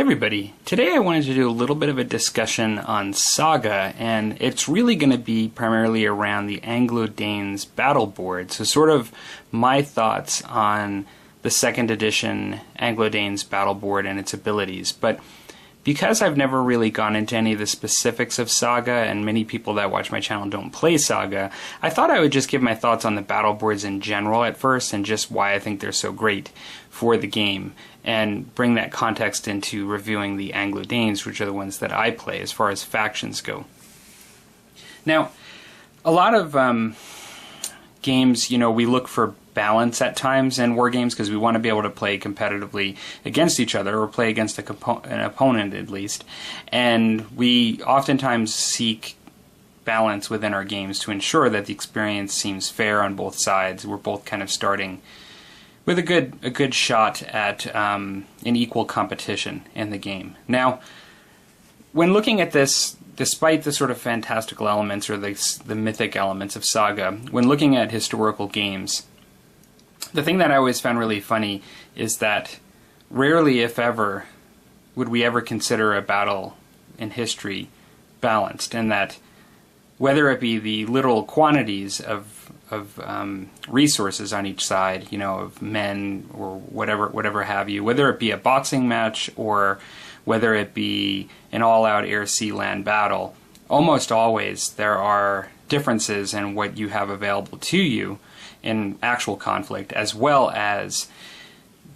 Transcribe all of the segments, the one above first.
Hey everybody, today I wanted to do a little bit of a discussion on Saga, and it's really going to be primarily around the Anglo Danes Battleboard, so sort of my thoughts on the second edition Anglo Danes Battleboard and its abilities. But because I've never really gone into any of the specifics of Saga, and many people that watch my channel don't play Saga, I thought I would just give my thoughts on the battleboards in general at first, and just why I think they're so great for the game, and bring that context into reviewing the Anglo Danes, which are the ones that I play as far as factions go. Now, a lot of games, we look for balance at times in war games because we want to be able to play competitively against each other, or play against an opponent at least, and we oftentimes seek balance within our games to ensure that the experience seems fair on both sides. We're both kind of starting with a good shot at an equal competition in the game. Now, when looking at this, despite the sort of fantastical elements or the mythic elements of Saga, when looking at historical games, the thing that I always found really funny is that rarely, if ever, would we ever consider a battle in history balanced, and that whether it be the literal quantities of resources on each side, of men or whatever have you, whether it be a boxing match or whether it be an all-out air-sea land battle, almost always there are differences in what you have available to you in actual conflict, as well as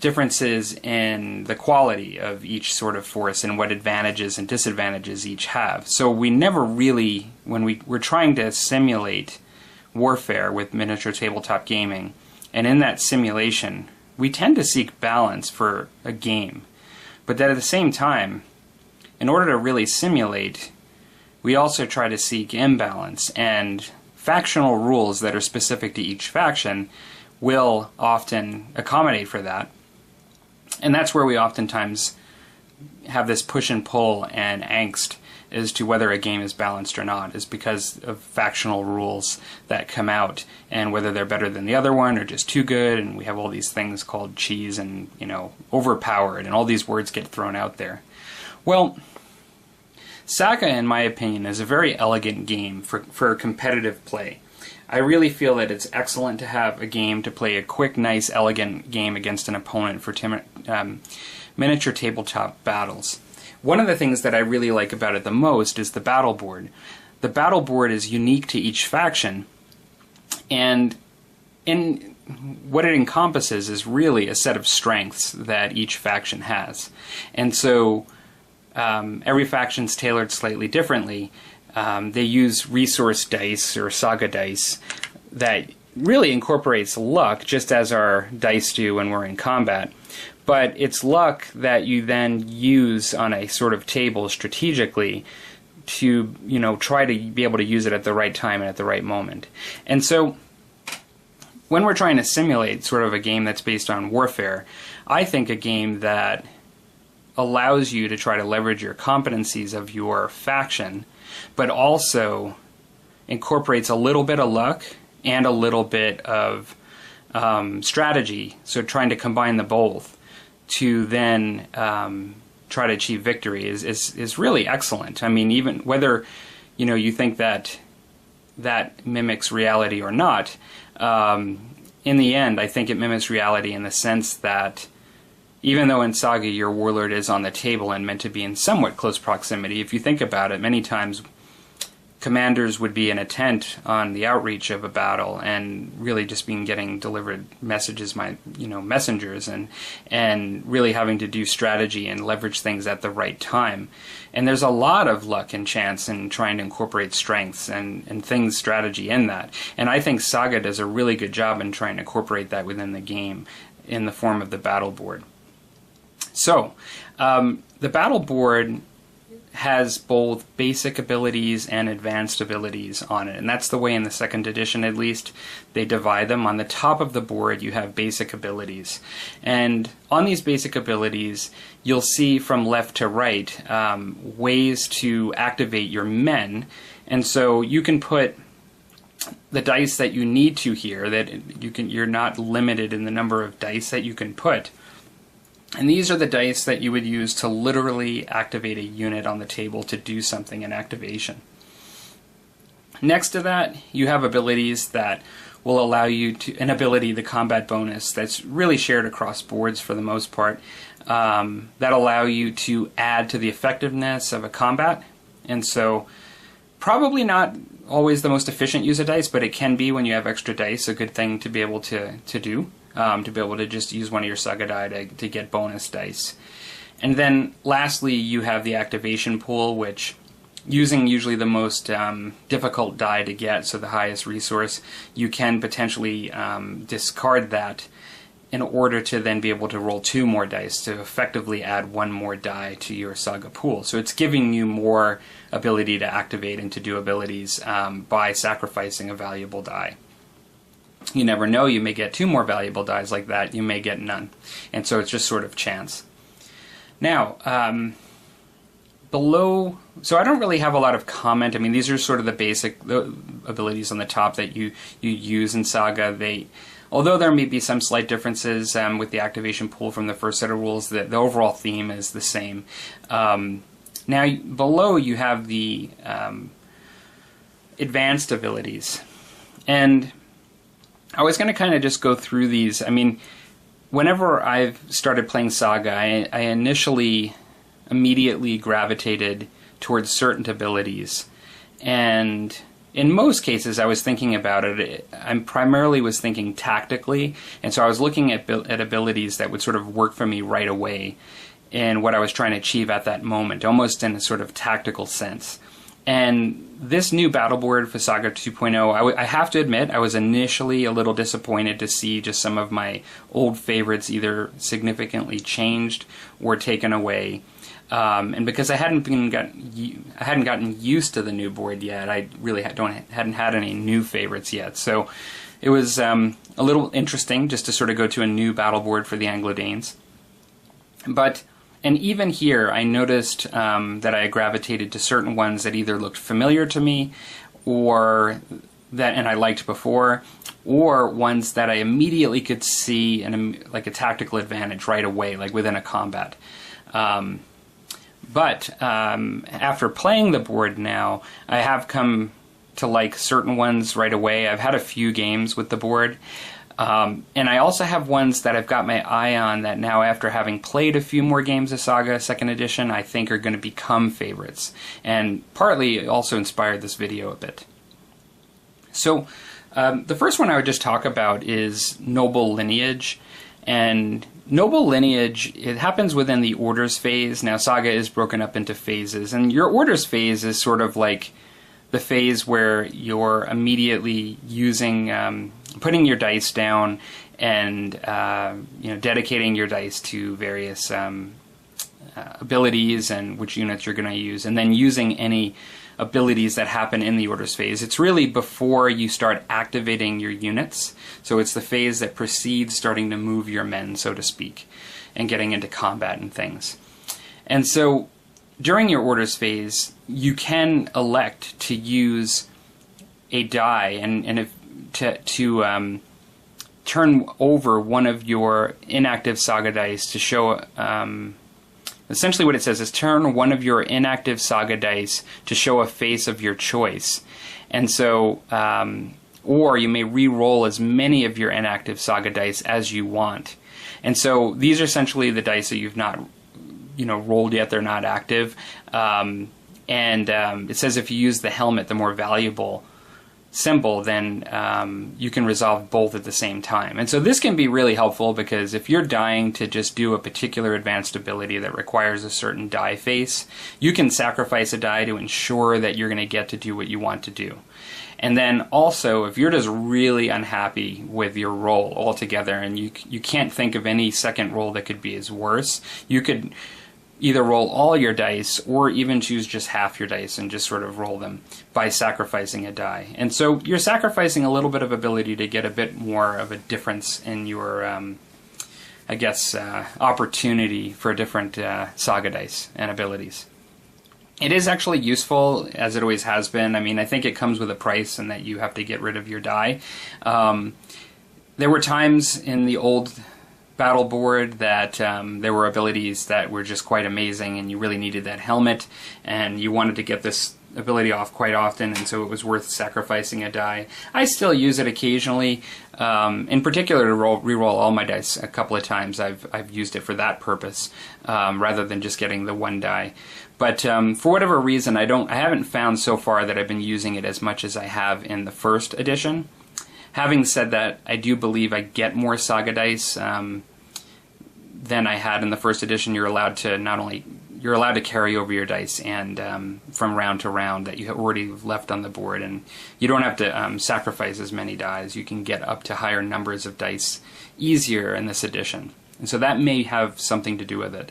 differences in the quality of each sort of force and what advantages and disadvantages each have. So we never really, when we're trying to simulate warfare with miniature tabletop gaming, and in that simulation we tend to seek balance for a game, but that at the same time, in order to really simulate, we also try to seek imbalance, and factional rules that are specific to each faction will often accommodate for that. And that's where we oftentimes have this push and pull and angst as to whether a game is balanced or not, is because of factional rules that come out, and whether they're better than the other one or just too good, and we have all these things called cheese and, overpowered, and all these words get thrown out there. Well, Saga, in my opinion, is a very elegant game for competitive play. I really feel that it's excellent to have a game to play a quick, nice, elegant game against an opponent for miniature tabletop battles. One of the things that I really like about it the most is the battleboard. The battleboard is unique to each faction, and in what it encompasses is really a set of strengths that each faction has. And so every faction's tailored slightly differently. They use resource dice or Saga dice that really incorporates luck, just as our dice do when we're in combat. But it's luck that you then use on a sort of table strategically to, try to be able to use it at the right time and at the right moment. And so when we're trying to simulate sort of a game that's based on warfare, I think a game that allows you to try to leverage your competencies of your faction, but also incorporates a little bit of luck and a little bit of strategy, so trying to combine the both to then try to achieve victory is really excellent. I mean, even whether you think that mimics reality or not, in the end I think it mimics reality in the sense that even though in Saga your warlord is on the table and meant to be in somewhat close proximity, if you think about it, many times commanders would be in a tent on the outreach of a battle and really just getting delivered messages, messengers, and really having to do strategy and leverage things at the right time. And there's a lot of luck and chance in trying to incorporate strengths and things, strategy in that. And I think Saga does a really good job in trying to incorporate that within the game in the form of the battleboard. So, the battleboard has both basic abilities and advanced abilities on it, and that's the way in the second edition, at least, they divide them. On the top of the board you have basic abilities, and on these basic abilities you'll see from left to right ways to activate your men, and so you can put the dice that you need to here, that you're not limited in the number of dice that you can put. And these are the dice that you would use to literally activate a unit on the table to do something in activation. Next to that, you have abilities that will allow you to, an ability, the combat bonus, that's really shared across boards for the most part, that allow you to add to the effectiveness of a combat. And so, probably not always the most efficient use of dice, but it can be when you have extra dice, a good thing to be able to do. To be able to just use one of your Saga die to get bonus dice. And then lastly, you have the activation pool, which, using usually the most difficult die to get, so the highest resource, you can potentially discard that in order to then be able to roll 2 more dice to effectively add 1 more die to your Saga pool. So it's giving you more ability to activate and to do abilities by sacrificing a valuable die. You never know, you may get 2 more valuable dies like that, you may get none. And so it's just sort of chance. Now, below, so I don't really have a lot of comment. I mean, these are sort of the basic abilities on the top that you use in Saga. Although there may be some slight differences with the activation pool from the first set of rules, the overall theme is the same. Now, below you have the advanced abilities. And I was going to kind of just go through these. I mean, whenever I've started playing Saga, I initially immediately gravitated towards certain abilities. And in most cases, I was thinking about it. I primarily was thinking tactically, and so I was looking at abilities that would sort of work for me right away in what I was trying to achieve at that moment, almost in a sort of tactical sense. And this new Battleboard for Saga 2.0, I have to admit, I was initially a little disappointed to see just some of my old favorites either significantly changed or taken away. And because I hadn't gotten used to the new board yet, I really hadn't had any new favorites yet. So it was a little interesting just to sort of go to a new Battleboard for the Anglo Danes. And even here, I noticed that I gravitated to certain ones that either looked familiar to me, or and I liked before, or ones that I immediately could see like a tactical advantage right away, like within a combat. But after playing the board now, I have come to like certain ones right away. I've had a few games with the board. And I also have ones that I've got my eye on that now, after having played a few more games of Saga 2nd Edition, I think are going to become favorites. And partly also inspired this video a bit. So the first one I would just talk about is Noble Lineage. And Noble Lineage, it happens within the Orders phase. Now, Saga is broken up into phases, and your Orders phase is sort of like the phase where you're immediately using, putting your dice down and dedicating your dice to various abilities and which units you're going to use, and then using any abilities that happen in the Orders phase. It's really before you start activating your units, so it's the phase that precedes starting to move your men, so to speak, and getting into combat and things. And so during your Orders phase, you can elect to use a die and to turn over one of your inactive Saga dice to show. Essentially what it says is turn one of your inactive Saga dice to show a face of your choice. And so, or you may re-roll as many of your inactive Saga dice as you want. And so these are essentially the dice that you've not, rolled yet, they're not active. It says if you use the helmet, the more valuable symbol, then you can resolve both at the same time. And so this can be really helpful, because if you're dying to just do a particular advanced ability that requires a certain die face, you can sacrifice a die to ensure that you're going to get to do what you want to do. And then also, if you're just really unhappy with your roll altogether and you can't think of any second roll that could be as worse, you could either roll all your dice or even choose just half your dice and just sort of roll them by sacrificing a die. And so you're sacrificing a little bit of ability to get a bit more of a difference in your, opportunity for different Saga dice and abilities. It is actually useful, as it always has been. I mean, I think it comes with a price and that you have to get rid of your die. There were times in the old Battleboard that there were abilities that were just quite amazing, and you really needed that helmet, and you wanted to get this ability off quite often, and so it was worth sacrificing a die. I still use it occasionally, in particular to reroll all my dice a couple of times. I've used it for that purpose, rather than just getting the one die. But for whatever reason, I haven't found so far that I've been using it as much as I have in the first edition. Having said that, I do believe I get more Saga dice than I had in the first edition. You're allowed to carry over your dice and from round to round that you have already left on the board, and you don't have to sacrifice as many dice. You can get up to higher numbers of dice easier in this edition, and so that may have something to do with it.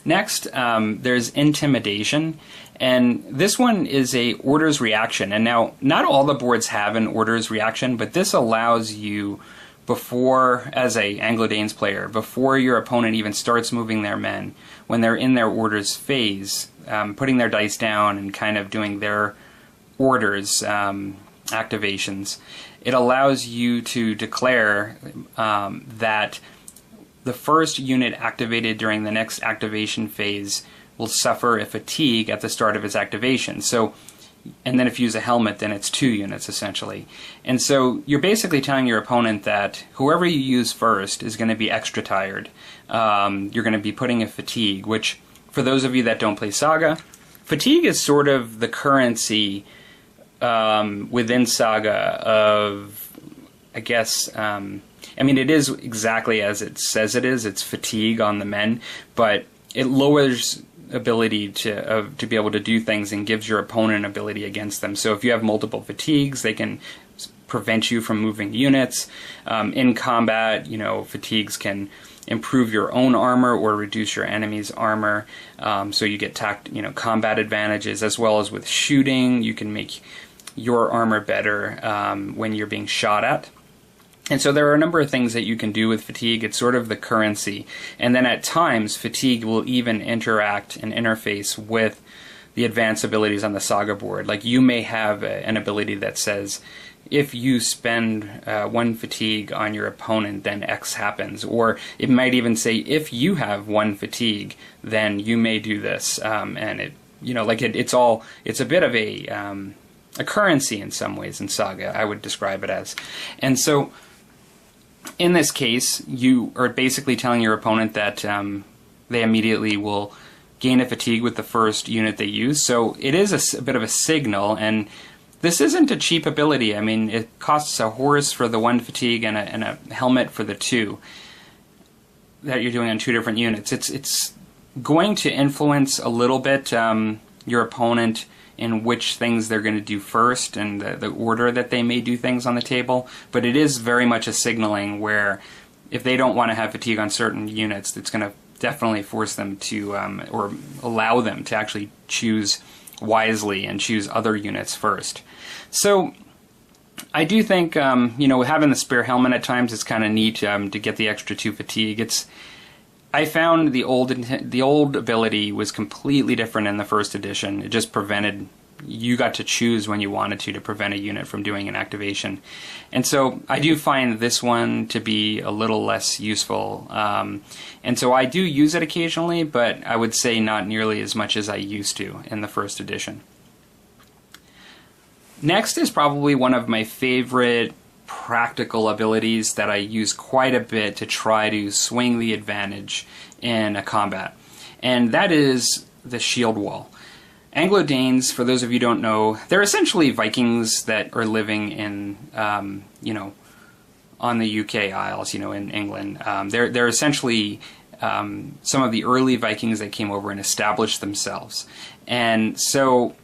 Next, there's Intimidation, and this one is a orders reaction. And now, not all the boards have an orders reaction, but this allows you, before, as a Anglo Danes player, before your opponent even starts moving their men, when they're in their orders phase, putting their dice down and kind of doing their orders activations, it allows you to declare that the first unit activated during the next activation phase will suffer a fatigue at the start of its activation. So, and then if you use a helmet, then it's 2 units essentially. And so you're basically telling your opponent that whoever you use first is going to be extra tired. You're going to be putting a fatigue, which, for those of you that don't play Saga, fatigue is sort of the currency within Saga of, I guess, I mean, it is exactly as it says it is. It's fatigue on the men, but it lowers ability to be able to do things and gives your opponent ability against them. So if you have multiple fatigues, they can prevent you from moving units. In combat, fatigues can improve your own armor or reduce your enemy's armor. So you get combat advantages, as well as with shooting. You can make your armor better when you're being shot at. And so there are a number of things that you can do with fatigue. It's sort of the currency. And then at times, fatigue will even interact and interface with the advanced abilities on the Saga board. Like, you may have an ability that says, if you spend 1 fatigue on your opponent, then X happens. Or it might even say, if you have 1 fatigue, then you may do this. And it's a bit of a currency in some ways in Saga, I would describe it as. And so, in this case, you are basically telling your opponent that they immediately will gain a fatigue with the first unit they use. So it is a bit of a signal, and this isn't a cheap ability. I mean, it costs a horse for the 1 fatigue and a helmet for the 2 that you're doing on 2 different units. It's going to influence a little bit your opponent in which things they're going to do first and the order that they may do things on the table, but it is very much a signaling where if they don't want to have fatigue on certain units, it's going to definitely force them to, or allow them to actually choose wisely and choose other units first. So I do think, having the spare helmet at times is kind of neat to get the extra 2 fatigue. I found the old ability was completely different in the first edition. It just prevented, you got to choose when you wanted to prevent a unit from doing an activation. And so I do find this one to be a little less useful. And so I do use it occasionally, but I would say not nearly as much as I used to in the first edition. Next is probably one of my favorite practical abilities that I use quite a bit to try to swing the advantage in a combat, and that is the shield wall. Anglo Danes, for those of you who don't know, they're essentially Vikings that are living in, on the UK Isles, in England. They're essentially some of the early Vikings that came over and established themselves, and so,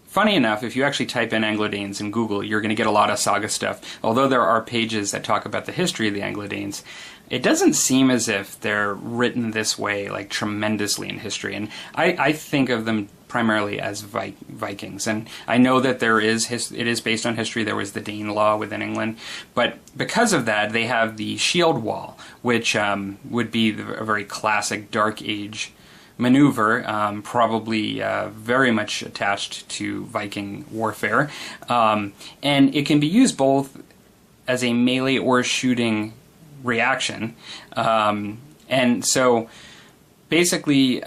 funny enough, if you actually type in Anglo Danes in Google, you're going to get a lot of Saga stuff. Although there are pages that talk about the history of the Anglo Danes, it doesn't seem as if they're written this way, like tremendously in history. And I think of them primarily as Vikings. And I know that it is based on history. There was the Dane law within England. But because of that, they have the shield wall, which would be a very classic Dark Age maneuver, probably very much attached to Viking warfare, and it can be used both as a melee or shooting reaction. And so basically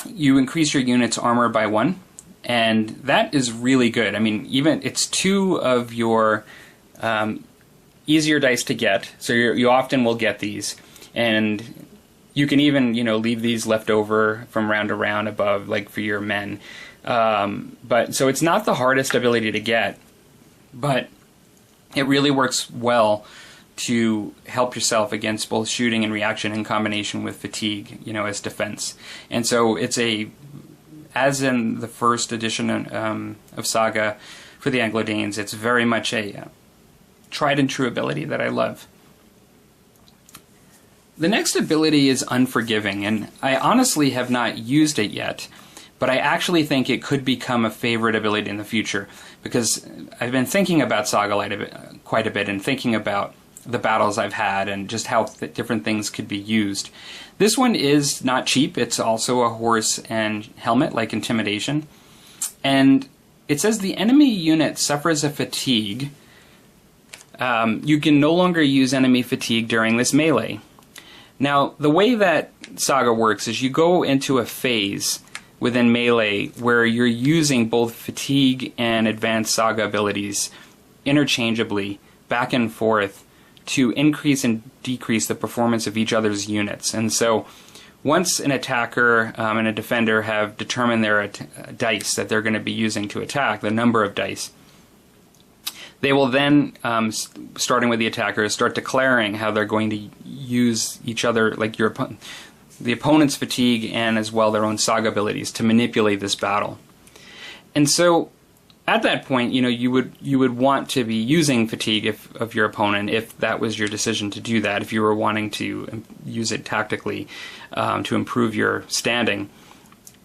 you increase your unit's armor by 1, and that is really good. I mean, even it's 2 of your easier dice to get, so you often will get these, and you can even, you know, leave these left over from round to round above, like for your men. But so it's not the hardest ability to get, but it really works well to help yourself against both shooting and reaction in combination with fatigue, you know, as defense. And so it's as in the first edition of Saga for the Anglo Danes, it's very much a tried and true ability that I love. The next ability is Unforgiving, and I honestly have not used it yet, but I actually think it could become a favorite ability in the future, because I've been thinking about Saga Light quite a bit and thinking about the battles I've had and just how different things could be used. This one is not cheap. It's also a horse and helmet, like Intimidation. And it says the enemy unit suffers a fatigue. You can no longer use enemy fatigue during this melee. Now, the way that Saga works is you go into a phase within melee where you're using both fatigue and advanced Saga abilities interchangeably, back and forth, to increase and decrease the performance of each other's units. And so once an attacker and a defender have determined their dice that they're going to be using to attack, the number of dice, they will then, starting with the attackers, start declaring how they're going to use each other, like the opponent's fatigue and as well their own Saga abilities, to manipulate this battle. And so at that point, you know, you would want to be using fatigue of your opponent if that was your decision to do that, if you were wanting to use it tactically to improve your standing.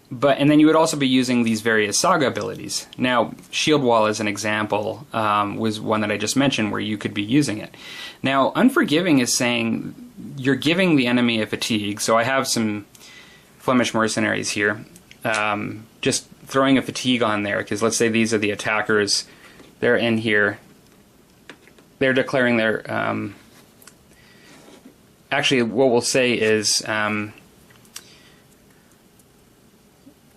And then you would also be using these various Saga abilities. Now, Shield Wall, as an example, was one that I just mentioned where you could be using it. Now, Unforgiving is saying you're giving the enemy a fatigue. So I have some Flemish mercenaries here. Just throwing a fatigue on there, because let's say these are the attackers. They're in here. They're declaring their... actually, what we'll say is...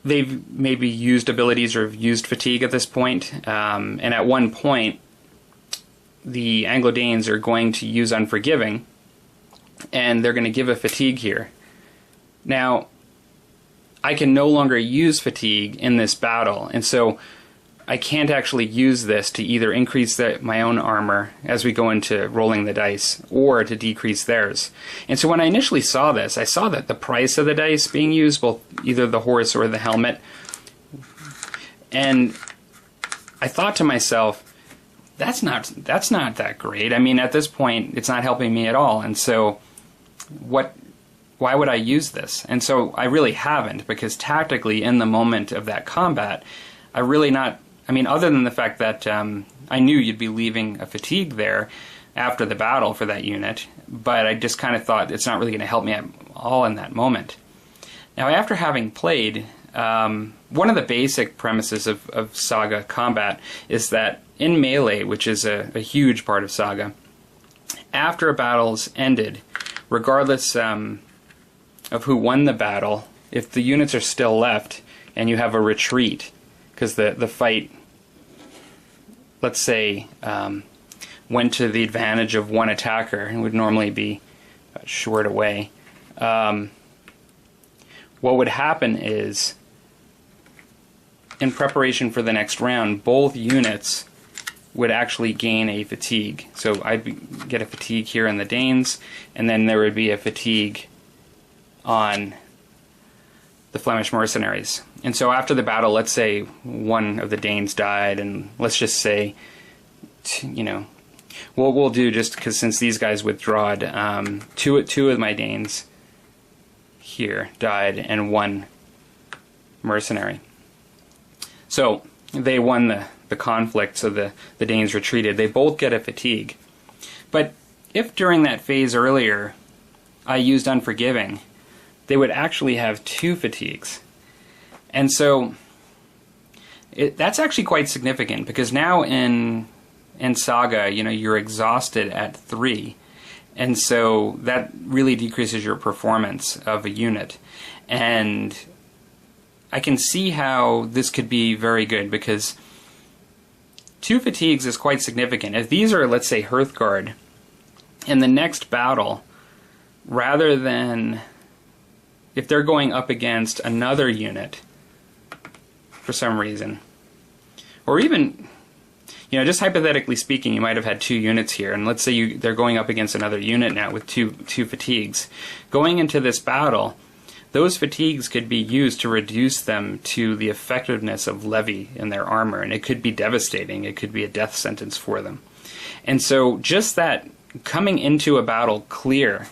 they've maybe used abilities or used fatigue at this point, and at one point the Anglo Danes are going to use Unforgiving, and they're going to give a fatigue here. Now, I can no longer use fatigue in this battle, and so I can't actually use this to either increase my own armor as we go into rolling the dice, or to decrease theirs. And so when I initially saw this, I saw that the price of the dice being used, both either the horse or the helmet, and I thought to myself, that's not that great. I mean, at this point, it's not helping me at all, and so why would I use this? And so I really haven't, because tactically, in the moment of that combat, I mean, other than the fact that I knew you'd be leaving a fatigue there after the battle for that unit, but I just kind of thought it's not really going to help me at all in that moment. Now, after having played, one of the basic premises of Saga combat is that in melee, which is a huge part of Saga, after a battle's ended, regardless of who won the battle, if the units are still left and you have a retreat, because the fight, let's say, went to the advantage of one attacker and would normally be shored away, what would happen is, in preparation for the next round, both units would actually gain a fatigue. So I'd get a fatigue here in the Danes, and then there would be a fatigue on the Flemish mercenaries. And so after the battle, let's say one of the Danes died, and let's just say, you know, what we'll do, just because since these guys withdrawed, two of my Danes here died, and one mercenary. So they won the conflict, so the Danes retreated. They both get a fatigue. But if during that phase earlier I used Unforgiving, they would actually have 2 fatigues. And so that's actually quite significant, because now in in Saga, you're exhausted at 3. And so that really decreases your performance of a unit. And I can see how this could be very good, because 2 fatigues is quite significant. If these are, let's say, Hearthguard, in the next battle, rather than if they're going up against another unit for some reason, or even, just hypothetically speaking, you might have had 2 units here, and let's say they're going up against another unit now with two fatigues. Going into this battle, those fatigues could be used to reduce them to the effectiveness of levy in their armor, and it could be devastating. It could be a death sentence for them. And so just that coming into a battle clear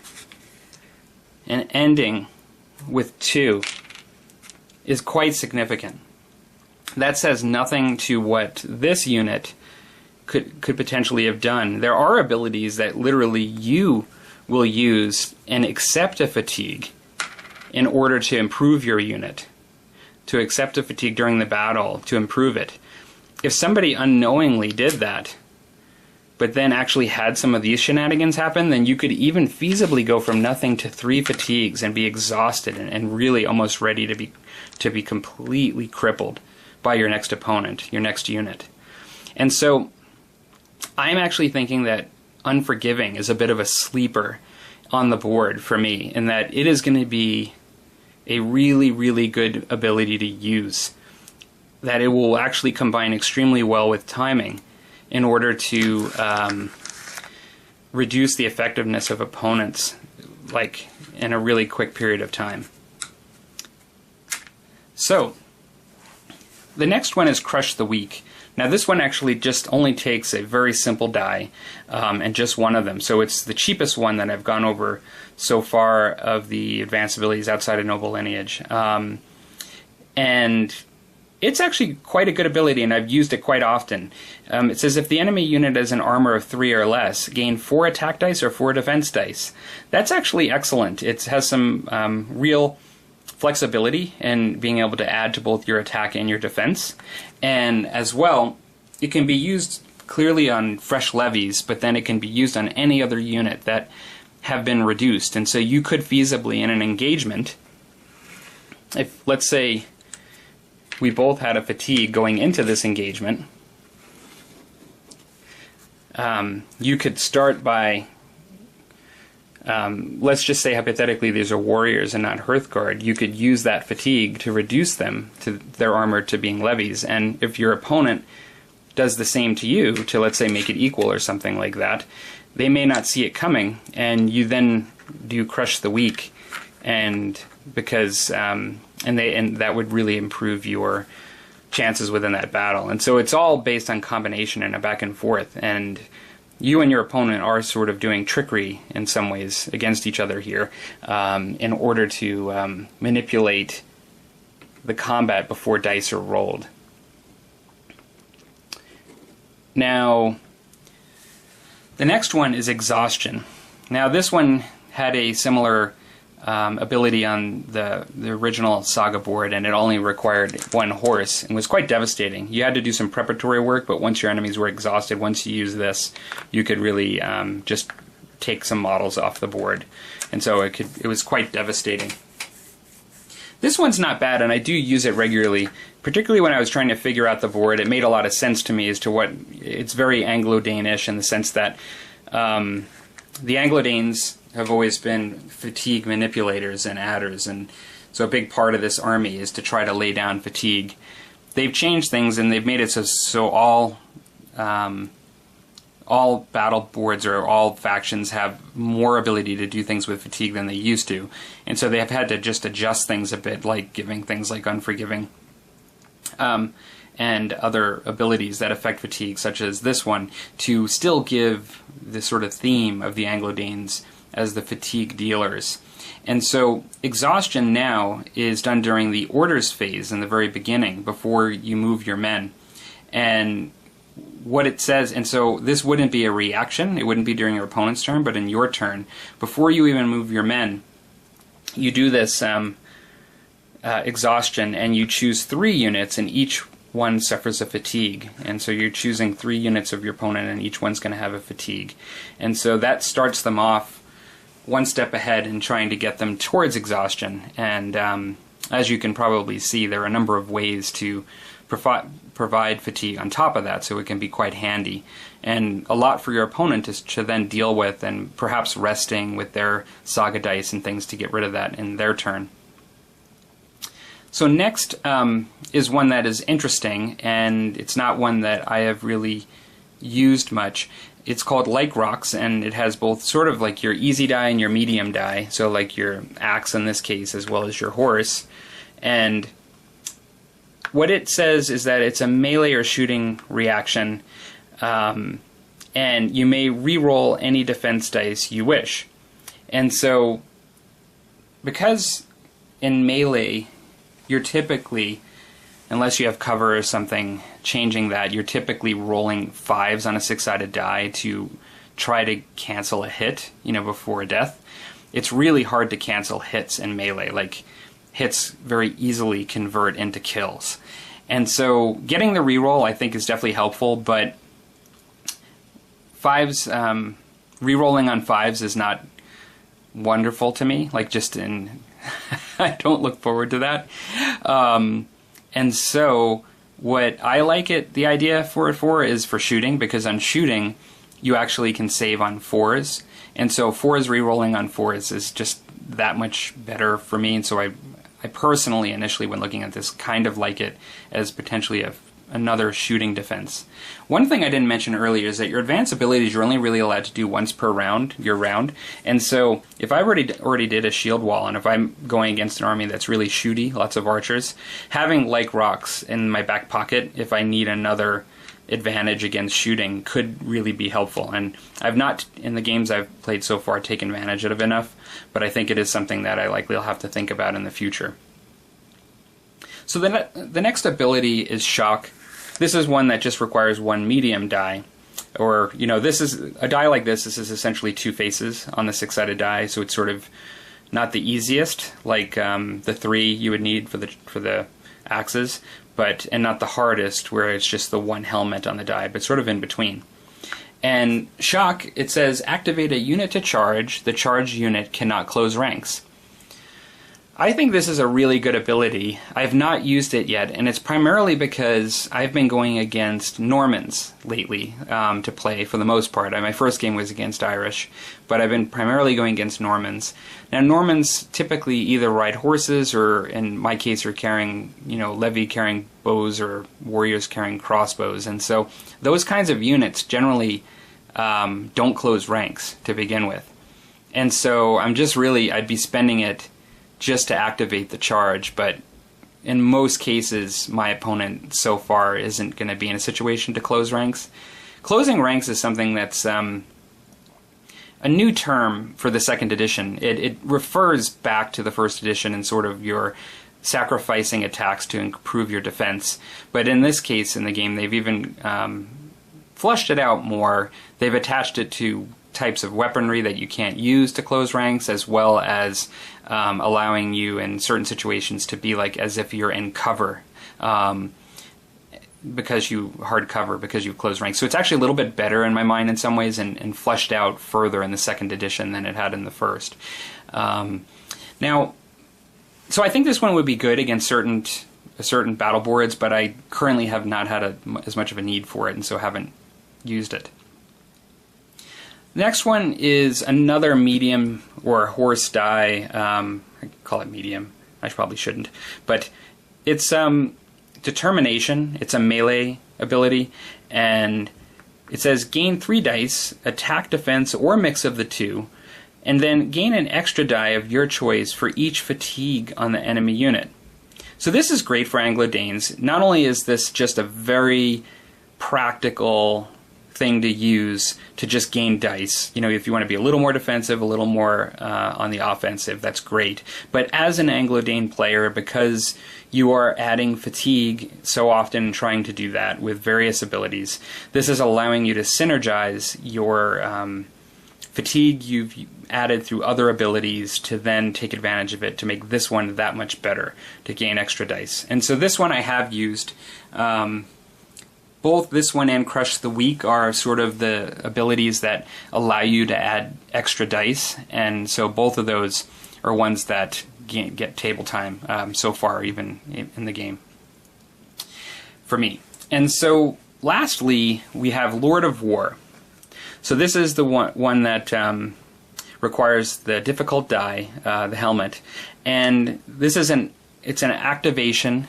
and ending with 2 is quite significant. That says nothing to what this unit could potentially have done. There are abilities that literally you will use and accept a fatigue in order to improve your unit, to accept a fatigue during the battle, to improve it. If somebody unknowingly did that, but then actually had some of these shenanigans happen, then you could even feasibly go from nothing to 3 fatigues and be exhausted and really almost ready to be completely crippled by your next opponent, your next unit. And so I'm actually thinking that Unforgiving is a bit of a sleeper on the board for me, in that it is going to be a really, really good ability to use, that it will actually combine extremely well with timing in order to reduce the effectiveness of opponents, like in a really quick period of time. So the next one is Crush the Weak. Now this one actually just only takes a very simple die, and just one of them. So it's the cheapest one that I've gone over so far of the advanced abilities outside of Noble Lineage. And it's actually quite a good ability, and I've used it quite often. It says if the enemy unit has an armor of 3 or less, gain 4 attack dice or 4 defense dice. That's actually excellent. It has some real flexibility in being able to add to both your attack and your defense. And as well, it can be used clearly on fresh levies, but then it can be used on any other unit that have been reduced. And so you could feasibly, in an engagement, if let's say we both had a fatigue going into this engagement, you could start by, let's just say hypothetically these are warriors and not Hearthguard. You could use that fatigue to reduce them, to their armor, to being levies. And if your opponent does the same to you, to let's say make it equal or something like that, they may not see it coming, and you then do Crush the Weak, and because and that would really improve your chances within that battle. And so it's all based on combination and a back and forth, and you and your opponent are sort of doing trickery in some ways against each other here, in order to manipulate the combat before dice are rolled. Now, the next one is Exhaustion. Now this one had a similar ability on the original Saga board, and it only required 1 horse and was quite devastating. You had to do some preparatory work, but once your enemies were exhausted, once you used this, you could really just take some models off the board. And so it was quite devastating. This one's not bad, and I do use it regularly, particularly when I was trying to figure out the board. It made a lot of sense to me as to what, it's very Anglo Danish in the sense that the Anglo Danes have always been fatigue manipulators and adders, and so a big part of this army is to try to lay down fatigue. They've changed things, and they've made it so all battle boards or all factions have more ability to do things with fatigue than they used to, and so they have had to just adjust things a bit, like giving things like Unforgiving and other abilities that affect fatigue, such as this one, to still give the sort of theme of the Anglo Danes as the fatigue dealers. And so Exhaustion now is done during the orders phase in the very beginning, before you move your men. And what it says, and so this wouldn't be a reaction, it wouldn't be during your opponent's turn, but in your turn, before you even move your men, you do this Exhaustion, and you choose 3 units, and each one suffers a fatigue, and so you're choosing 3 units of your opponent, and each one's going to have a fatigue. And so that starts them off one step ahead in trying to get them towards exhaustion. And as you can probably see, there are a number of ways to provide fatigue on top of that, so it can be quite handy. And a lot for your opponent to then deal with, and perhaps resting with their Saga dice and things to get rid of that in their turn. So next is one that is interesting, and it's not one that I have really used much. It's called Like Rocks, and it has both sort of like your easy die and your medium die, so like your axe in this case as well as your horse. And what it says is that it's a melee or shooting reaction, and you may re-roll any defense dice you wish. And so because in melee you're typically, unless you have cover or something changing that, you're typically rolling 5s on a 6-sided die to try to cancel a hit, before a death. It's really hard to cancel hits in melee. Like, hits very easily convert into kills. And so getting the reroll I think is definitely helpful, but 5s, rerolling on 5s is not wonderful to me. Like, just in I don't look forward to that. And so what I like the idea for is for shooting, because on shooting you actually can save on 4s, and so 4s rerolling on 4s is just that much better for me. And so I personally, initially when looking at this, kind of like it as potentially another shooting defense. One thing I didn't mention earlier is that your advanced abilities you're only really allowed to do once per round, your round. And so if I already did a shield wall, and if I'm going against an army that's really shooty, lots of archers, having Like Rocks in my back pocket if I need another advantage against shooting could really be helpful. And I've not, in the games I've played so far, taken advantage of it enough, but I think it is something that I likely will have to think about in the future. So the next ability is Shock. This is one that just requires 1 medium die, or this is a die like this. This is essentially 2 faces on the 6-sided die, so it's sort of not the easiest, like the 3 you would need for the axes, and not the hardest, where it's just the 1 helmet on the die, but sort of in between. And Shock, it says activate a unit to charge. The charged unit cannot close ranks. I think this is a really good ability. I've not used it yet, and it's primarily because I've been going against Normans lately to play for the most part. My first game was against Irish, but I've been primarily going against Normans. Now, Normans typically either ride horses, or in my case are carrying, levy carrying bows, or warriors carrying crossbows, and so those kinds of units generally don't close ranks to begin with. And so I'd be spending it just to activate the charge, but in most cases my opponent so far isn't going to be in a situation to close ranks. Closing ranks is something that's a new term for the 2nd edition. It refers back to the 1st edition and sort of your sacrificing attacks to improve your defense, but in this case in the game they've even flushed it out more. They've attached it to types of weaponry that you can't use to close ranks, as well as allowing you in certain situations to be like as if you're in cover, because hard cover because you've closed ranks. So it's actually a little bit better in my mind in some ways, and fleshed out further in the 2nd edition than it had in the 1st. Now, so I think this one would be good against certain battle boards, but I currently have not had as much of a need for it, and so haven't used it. The next one is another medium or horse die. I call it medium. I probably shouldn't. But it's Determination. It's a melee ability. And it says gain 3 dice, attack, defense, or mix of the 2. And then gain an extra die of your choice for each fatigue on the enemy unit. So this is great for Anglo Danes. Not only is this just a very practical thing to use to just gain dice. If you want to be a little more defensive, a little more on the offensive, that's great. But as an Anglo Dane player, because you are adding fatigue so often and trying to do that with various abilities, this is allowing you to synergize your fatigue you've added through other abilities to then take advantage of it to make this one that much better, to gain extra dice. And so this one I have used. Both this one and Crush the Weak are sort of the abilities that allow you to add extra dice, and so both of those are ones that get table time so far, even in the game, for me. And so lastly, we have Lord of War. So this is the one that requires the difficult die, the helmet, and this is it's an activation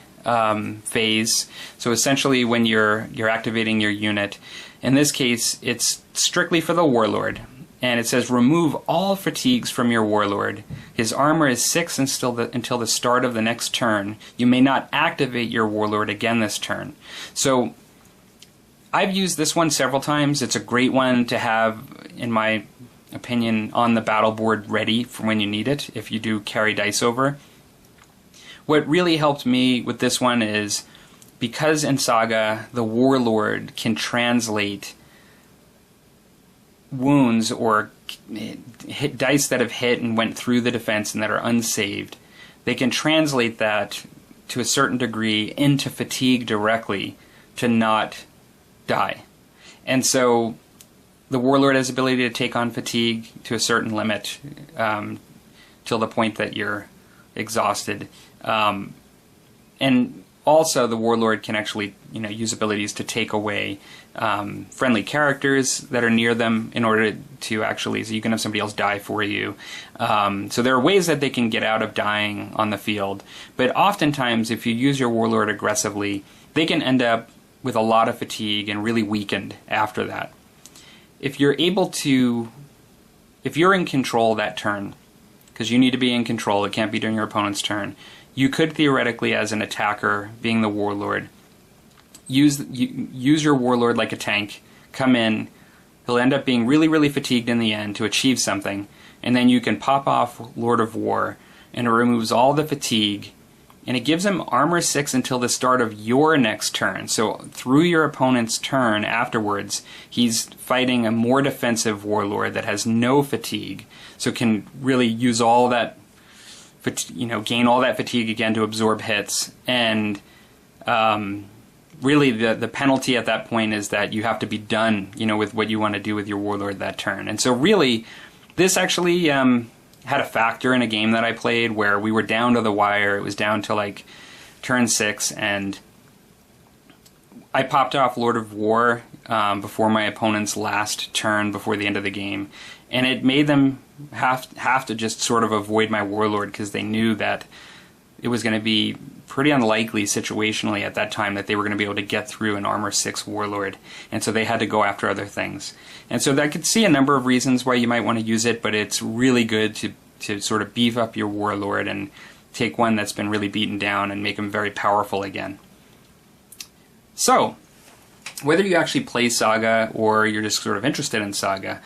phase. So essentially, when you're activating your unit, in this case, it's strictly for the Warlord, and it says remove all fatigues from your Warlord. His armor is 6 until the start of the next turn. You may not activate your Warlord again this turn. So I've used this one several times. It's a great one to have, in my opinion, on the battle board ready for when you need it, if you do carry dice over. What really helped me with this one is, because in Saga the Warlord can translate wounds or hit dice that have hit and went through the defense and that are unsaved, they can translate that to a certain degree into fatigue directly to not die. And so the Warlord has the ability to take on fatigue to a certain limit till the point that you're exhausted. And also the Warlord can actually use abilities to take away friendly characters that are near them in order to actually, so you can have somebody else die for you. So there are ways that they can get out of dying on the field, but oftentimes if you use your Warlord aggressively, they can end up with a lot of fatigue and really weakened after that. If you're able to, if you're in control that turn, because you need to be in control, it can't be during your opponent's turn, you could theoretically, as an attacker, being the Warlord, use your Warlord like a tank, come in, he'll end up being really, really fatigued in the end to achieve something, and then you can pop off Lord of War, and it removes all the fatigue, and it gives him armor 6 until the start of your next turn. So through your opponent's turn afterwards, he's fighting a more defensive Warlord that has no fatigue, so can really use all that, gain all that fatigue again to absorb hits. And really the penalty at that point is that you have to be done, with what you want to do with your Warlord that turn. And so really, this actually had a factor in a game that I played where we were down to the wire. It was down to like turn 6, and I popped off Lord of War before my opponent's last turn before the end of the game, and it made them have to just sort of avoid my Warlord, because they knew that it was going to be pretty unlikely situationally at that time that they were going to be able to get through an armor 6 Warlord, and so they had to go after other things. And so I could see a number of reasons why you might want to use it, but it's really good to sort of beef up your Warlord and take one that's been really beaten down and make him very powerful again. So, whether you actually play Saga or you're just sort of interested in Saga,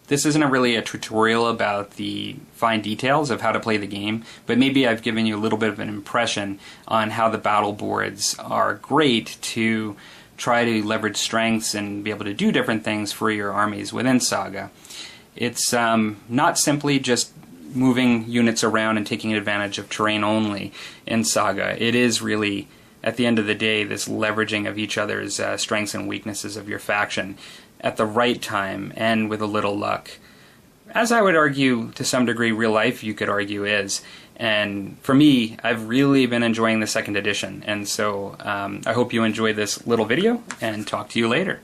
this isn't really a tutorial about the fine details of how to play the game, but maybe I've given you a little bit of an impression on how the battle boards are great to try to leverage strengths and be able to do different things for your armies within Saga. It's not simply just moving units around and taking advantage of terrain only in Saga. It is really, at the end of the day, this leveraging of each other's strengths and weaknesses of your faction at the right time and with a little luck. As I would argue, to some degree, real life, you could argue, is. And for me, I've really been enjoying the 2nd edition. And so I hope you enjoyed this little video, and talk to you later.